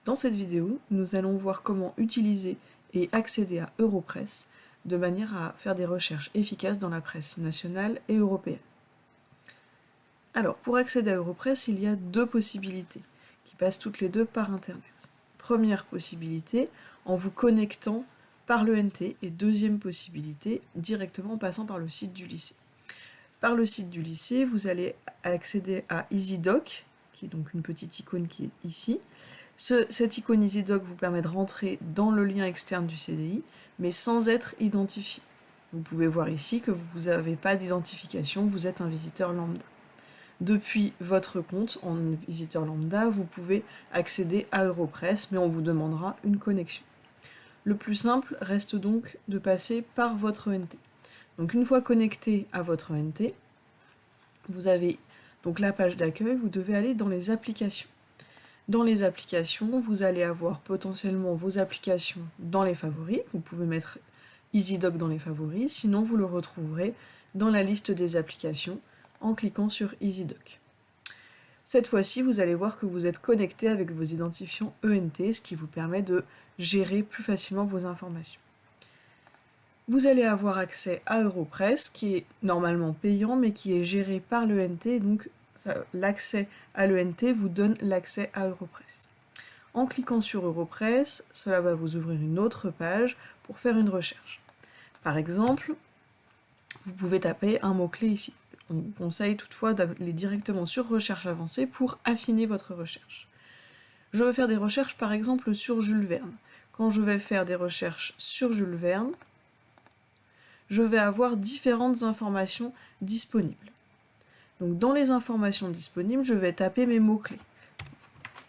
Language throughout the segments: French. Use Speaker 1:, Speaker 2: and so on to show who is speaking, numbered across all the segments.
Speaker 1: Dans cette vidéo, nous allons voir comment utiliser et accéder à Europresse de manière à faire des recherches efficaces dans la presse nationale et européenne. Alors, pour accéder à Europresse, il y a deux possibilités qui passent toutes les deux par Internet. Première possibilité, en vous connectant par l'ENT, et deuxième possibilité, directement en passant par le site du lycée. Par le site du lycée, vous allez accéder à EasyDoc, qui est donc une petite icône qui est ici. Cette icône EasyDoc vous permet de rentrer dans le lien externe du CDI, mais sans être identifié. Vous pouvez voir ici que vous n'avez pas d'identification, vous êtes un visiteur lambda. Depuis votre compte en visiteur lambda, vous pouvez accéder à Europresse, mais on vous demandera une connexion. Le plus simple reste donc de passer par votre ENT. Donc une fois connecté à votre ENT, vous avez donc la page d'accueil, vous devez aller dans les applications. Dans les applications, vous allez avoir potentiellement vos applications dans les favoris. Vous pouvez mettre EasyDoc dans les favoris, sinon vous le retrouverez dans la liste des applications en cliquant sur EasyDoc. Cette fois-ci, vous allez voir que vous êtes connecté avec vos identifiants ENT, ce qui vous permet de gérer plus facilement vos informations. Vous allez avoir accès à Europresse, qui est normalement payant, mais qui est géré par l'ENT, donc l'accès à l'ENT vous donne l'accès à Europresse. En cliquant sur Europresse, cela va vous ouvrir une autre page pour faire une recherche. Par exemple, vous pouvez taper un mot-clé ici. On vous conseille toutefois d'aller directement sur Recherche avancée pour affiner votre recherche. Je veux faire des recherches par exemple sur Jules Verne. Quand je vais faire des recherches sur Jules Verne, je vais avoir différentes informations disponibles. Donc dans les informations disponibles, je vais taper mes mots-clés.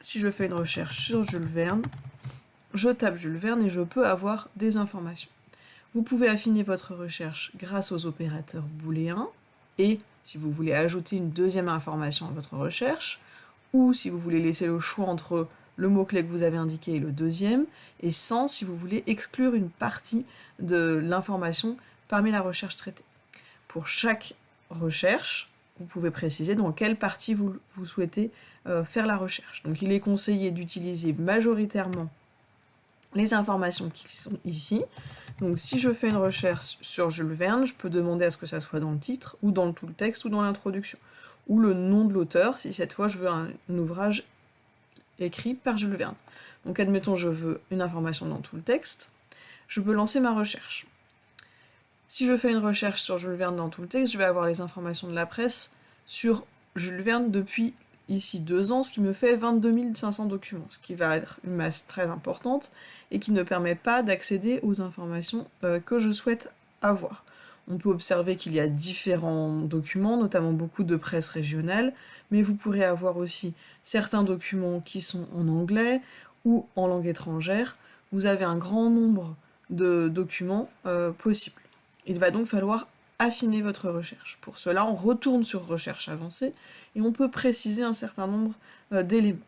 Speaker 1: Si je fais une recherche sur Jules Verne, je tape Jules Verne et je peux avoir des informations. Vous pouvez affiner votre recherche grâce aux opérateurs booléens et si vous voulez ajouter une deuxième information à votre recherche, ou si vous voulez laisser le choix entre le mot-clé que vous avez indiqué et le deuxième, et sans si vous voulez exclure une partie de l'information parmi la recherche traitée. Pour chaque recherche, vous pouvez préciser dans quelle partie vous souhaitez faire la recherche. Donc il est conseillé d'utiliser majoritairement les informations qui sont ici. Donc si je fais une recherche sur Jules Verne, je peux demander à ce que ça soit dans le titre, ou dans tout le texte, ou dans l'introduction. Ou le nom de l'auteur, si cette fois je veux un ouvrage écrit par Jules Verne. Donc admettons je veux une information dans tout le texte, je peux lancer ma recherche. Si je fais une recherche sur Jules Verne dans tout le texte, je vais avoir les informations de la presse sur Jules Verne depuis ici 2 ans, ce qui me fait 22 500 documents, ce qui va être une masse très importante et qui ne permet pas d'accéder aux informations que je souhaite avoir. On peut observer qu'il y a différents documents, notamment beaucoup de presse régionale, mais vous pourrez avoir aussi certains documents qui sont en anglais ou en langue étrangère. Vous avez un grand nombre de documents possibles. Il va donc falloir affiner votre recherche. Pour cela, on retourne sur Recherche avancée et on peut préciser un certain nombre d'éléments.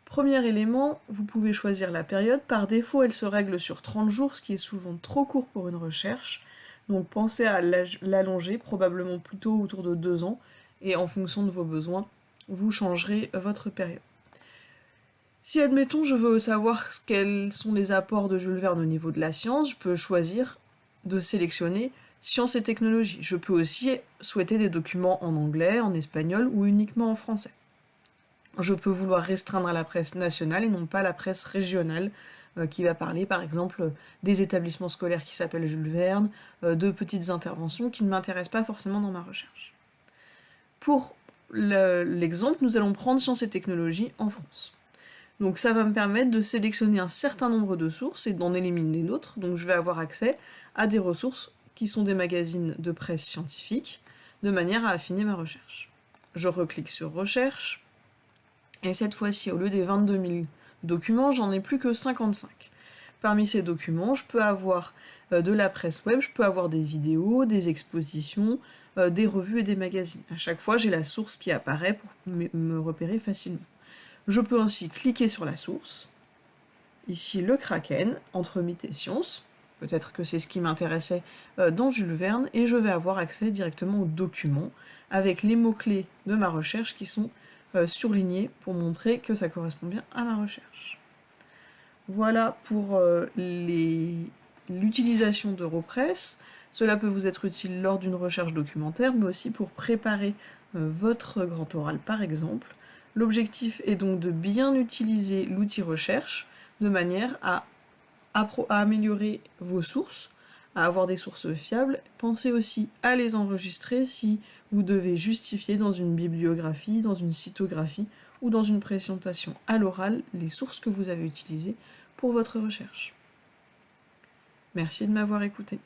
Speaker 1: Premier élément, vous pouvez choisir la période. Par défaut, elle se règle sur 30 jours, ce qui est souvent trop court pour une recherche. Donc pensez à l'allonger, probablement plutôt autour de 2 ans, et en fonction de vos besoins, vous changerez votre période. Si, admettons, je veux savoir quels sont les apports de Jules Verne au niveau de la science, je peux choisir de sélectionner Sciences et technologies. Je peux aussi souhaiter des documents en anglais, en espagnol ou uniquement en français. Je peux vouloir restreindre à la presse nationale et non pas à la presse régionale qui va parler par exemple des établissements scolaires qui s'appellent Jules Verne, de petites interventions qui ne m'intéressent pas forcément dans ma recherche. Pour l'exemple, nous allons prendre Sciences et technologies en France. Donc ça va me permettre de sélectionner un certain nombre de sources et d'en éliminer d'autres, donc je vais avoir accès à des ressources qui sont des magazines de presse scientifique, de manière à affiner ma recherche. Je reclique sur Recherche, et cette fois-ci, au lieu des 22 000 documents, j'en ai plus que 55. Parmi ces documents, je peux avoir de la presse web, je peux avoir des vidéos, des expositions, des revues et des magazines. À chaque fois, j'ai la source qui apparaît pour me repérer facilement. Je peux ainsi cliquer sur la source, ici le Kraken, entre mythes et sciences, peut-être que c'est ce qui m'intéressait dans Jules Verne, et je vais avoir accès directement aux documents, avec les mots-clés de ma recherche qui sont surlignés pour montrer que ça correspond bien à ma recherche. Voilà pour l'utilisation d'Europress. Cela peut vous être utile lors d'une recherche documentaire, mais aussi pour préparer votre grand oral par exemple. L'objectif est donc de bien utiliser l'outil recherche de manière à améliorer vos sources, à avoir des sources fiables. Pensez aussi à les enregistrer si vous devez justifier dans une bibliographie, dans une cytographie ou dans une présentation à l'oral les sources que vous avez utilisées pour votre recherche. Merci de m'avoir écouté.